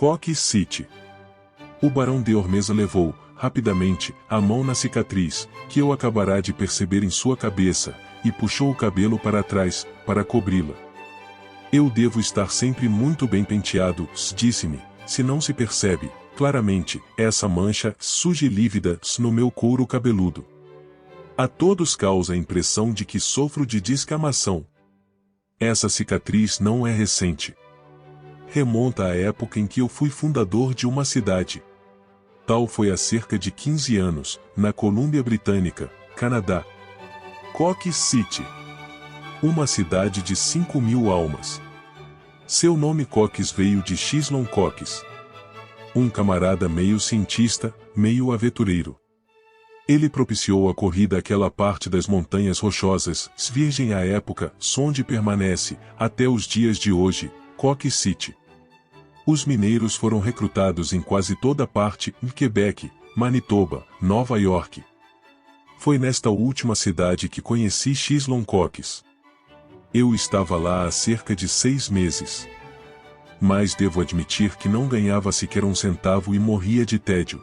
Coque City. O barão de Ormeza levou, rapidamente, a mão na cicatriz, que eu acabará de perceber em sua cabeça, e puxou o cabelo para trás, para cobri-la. Eu devo estar sempre muito bem penteado, disse-me, se não se percebe, claramente, essa mancha suja e lívida no meu couro cabeludo. A todos causa a impressão de que sofro de descamação. Essa cicatriz não é recente. Remonta à época em que eu fui fundador de uma cidade. Tal foi há cerca de 15 anos, na Colômbia Britânica, Canadá. Coque City. Uma cidade de 5.000 almas. Seu nome Coques veio de Chislon Coques. Um camarada meio cientista, meio aventureiro. Ele propiciou a corrida àquela parte das montanhas rochosas, virgem à época, onde permanece, até os dias de hoje, Coque City. Os mineiros foram recrutados em quase toda parte, em Quebec, Manitoba, Nova York. Foi nesta última cidade que conheci Chislon Coques. Eu estava lá há cerca de 6 meses. Mas devo admitir que não ganhava sequer um centavo e morria de tédio.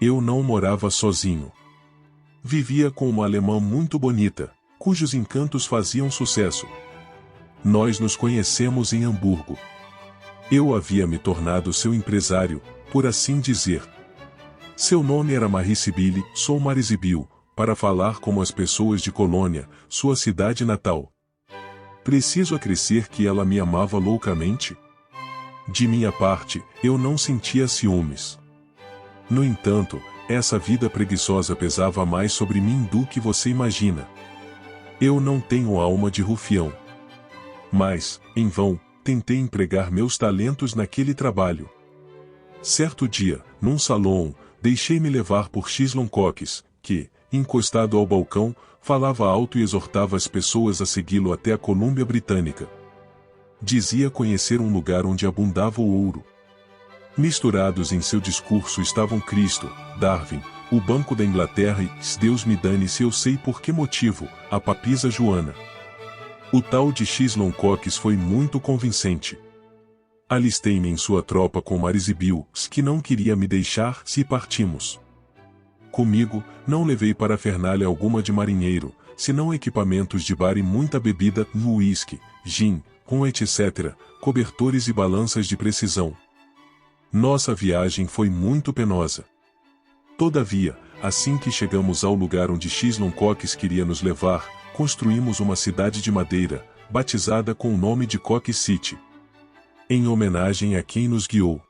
Eu não morava sozinho. Vivia com uma alemã muito bonita, cujos encantos faziam sucesso. Nós nos conhecemos em Hamburgo. Eu havia me tornado seu empresário, por assim dizer. Seu nome era Marie Sibylle, sou Marisibil, para falar como as pessoas de Colônia, sua cidade natal. Preciso acrescer que ela me amava loucamente? De minha parte, eu não sentia ciúmes. No entanto, essa vida preguiçosa pesava mais sobre mim do que você imagina. Eu não tenho alma de rufião. Mas, em vão, tentei empregar meus talentos naquele trabalho. Certo dia, num salão, deixei-me levar por Chislon Coques, que, encostado ao balcão, falava alto e exortava as pessoas a segui-lo até a Colômbia Britânica. Dizia conhecer um lugar onde abundava o ouro. Misturados em seu discurso estavam Cristo, Darwin, o Banco da Inglaterra e, Deus me dane se eu sei por que motivo, a papisa Joana. O tal de Chislon Coques foi muito convincente. Alistei-me em sua tropa com Marisibil, que não queria me deixar se partimos. Comigo, não levei parafernália alguma de marinheiro, senão equipamentos de bar e muita bebida, uísque, gin, rum etc., cobertores e balanças de precisão. Nossa viagem foi muito penosa. Todavia, assim que chegamos ao lugar onde Chislon Coques queria nos levar, construímos uma cidade de madeira, batizada com o nome de Coque City. Em homenagem a quem nos guiou.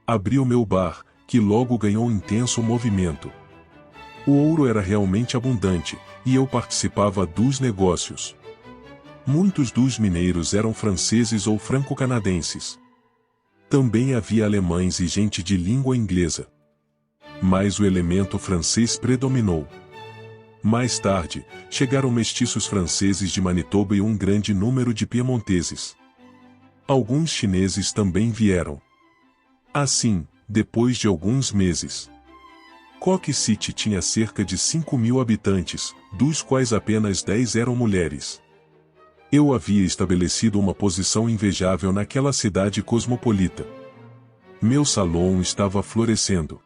Abri o meu bar, que logo ganhou intenso movimento. O ouro era realmente abundante, e eu participava dos negócios. Muitos dos mineiros eram franceses ou franco-canadenses. Também havia alemães e gente de língua inglesa. Mas o elemento francês predominou. Mais tarde, chegaram mestiços franceses de Manitoba e um grande número de piemonteses. Alguns chineses também vieram. Assim, depois de alguns meses, Coque City tinha cerca de 5.000 habitantes, dos quais apenas 10 eram mulheres. Eu havia estabelecido uma posição invejável naquela cidade cosmopolita. Meu salão estava florescendo.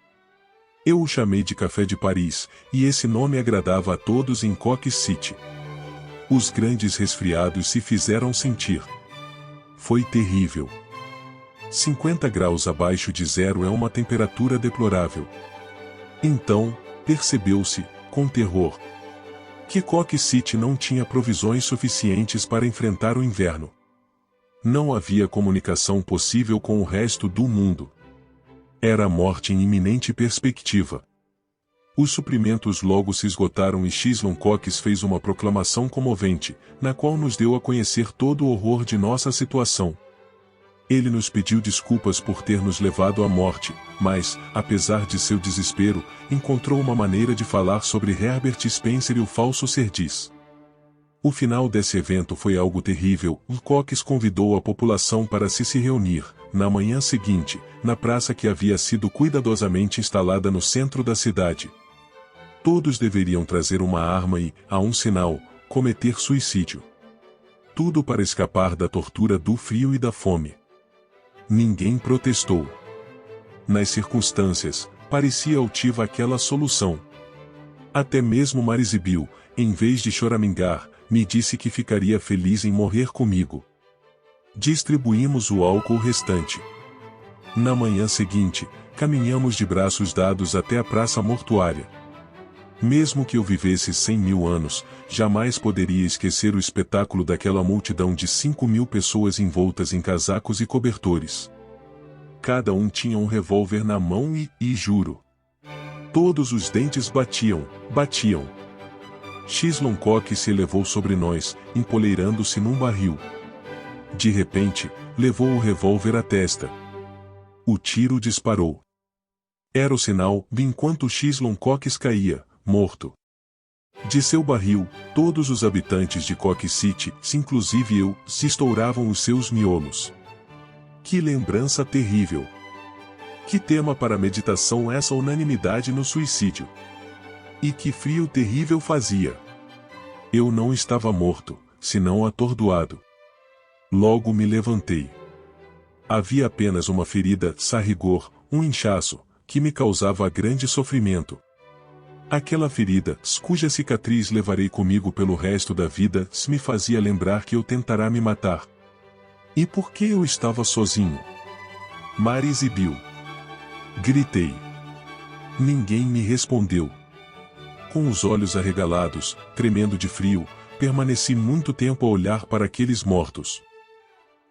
Eu o chamei de Café de Paris, e esse nome agradava a todos em Coque City. Os grandes resfriados se fizeram sentir. Foi terrível. 50 graus abaixo de zero é uma temperatura deplorável. Então, percebeu-se, com terror, que Coque City não tinha provisões suficientes para enfrentar o inverno. Não havia comunicação possível com o resto do mundo. Era a morte em iminente perspectiva. Os suprimentos logo se esgotaram e Chislon Coques fez uma proclamação comovente, na qual nos deu a conhecer todo o horror de nossa situação. Ele nos pediu desculpas por ter nos levado à morte, mas, apesar de seu desespero, encontrou uma maneira de falar sobre Herbert Spencer e o falso Cerdiz. O final desse evento foi algo terrível. Coques convidou a população para se reunir, na manhã seguinte, na praça que havia sido cuidadosamente instalada no centro da cidade. Todos deveriam trazer uma arma e, a um sinal, cometer suicídio. Tudo para escapar da tortura do frio e da fome. ninguém protestou. Nas circunstâncias, parecia altiva aquela solução. Até mesmo Marizibil, em vez de choramingar, me disse que ficaria feliz em morrer comigo. Distribuímos o álcool restante. Na manhã seguinte, caminhamos de braços dados até a praça mortuária. Mesmo que eu vivesse 100.000 anos, jamais poderia esquecer o espetáculo daquela multidão de 5.000 pessoas envoltas em casacos e cobertores. Cada um tinha um revólver na mão e juro. Todos os dentes batiam. Xloncock se elevou sobre nós, empoleirando-se num barril. De repente, levou o revólver à testa. O tiro disparou. Era o sinal, enquanto Xloncock caía, morto. De seu barril, todos os habitantes de Cock City, inclusive eu, se estouravam os seus miolos. Que lembrança terrível! Que tema para meditação essa unanimidade no suicídio! E que frio terrível fazia! Eu não estava morto, senão atordoado. Logo me levantei. Havia apenas uma ferida, a rigor, um inchaço, que me causava grande sofrimento. Aquela ferida, cuja cicatriz levarei comigo pelo resto da vida, me fazia lembrar que eu tentará me matar. E por que eu estava sozinho? Marizibil. Gritei. Ninguém me respondeu. Com os olhos arregalados, tremendo de frio, permaneci muito tempo a olhar para aqueles mortos.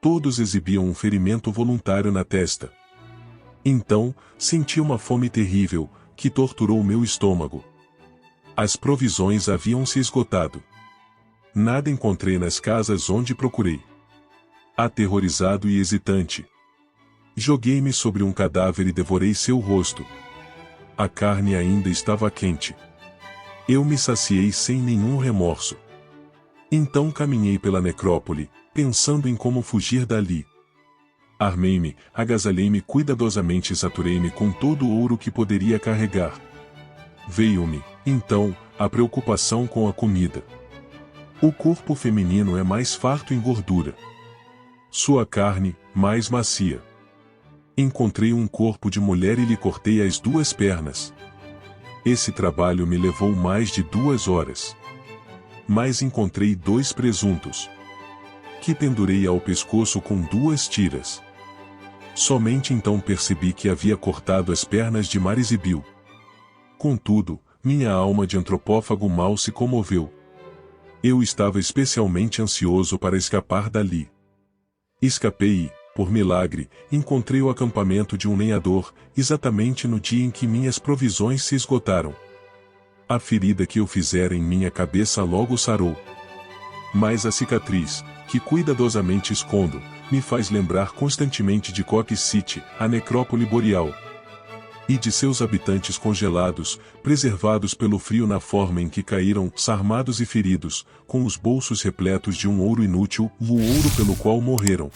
Todos exibiam um ferimento voluntário na testa. Então, senti uma fome terrível, que torturou meu estômago. As provisões haviam se esgotado. Nada encontrei nas casas onde procurei. Aterrorizado e hesitante, joguei-me sobre um cadáver e devorei seu rosto. A carne ainda estava quente. Eu me saciei sem nenhum remorso. Então caminhei pela necrópole, pensando em como fugir dali. Armei-me, agasalhei-me cuidadosamente e saturei-me com todo o ouro que poderia carregar. Veio-me, então, a preocupação com a comida. O corpo feminino é mais farto em gordura. Sua carne, mais macia. Encontrei um corpo de mulher e lhe cortei as 2 pernas. Esse trabalho me levou mais de 2 horas. Mas encontrei 2 presuntos, que pendurei ao pescoço com 2 tiras. Somente então percebi que havia cortado as pernas de Marizibil. Contudo, minha alma de antropófago mal se comoveu. Eu estava especialmente ansioso para escapar dali. Escapei e, por milagre, encontrei o acampamento de um lenhador, exatamente no dia em que minhas provisões se esgotaram. A ferida que eu fizera em minha cabeça logo sarou. Mas a cicatriz, que cuidadosamente escondo, me faz lembrar constantemente de Cock City, a necrópole boreal, e de seus habitantes congelados, preservados pelo frio na forma em que caíram, sarmados e feridos, com os bolsos repletos de um ouro inútil, o ouro pelo qual morreram.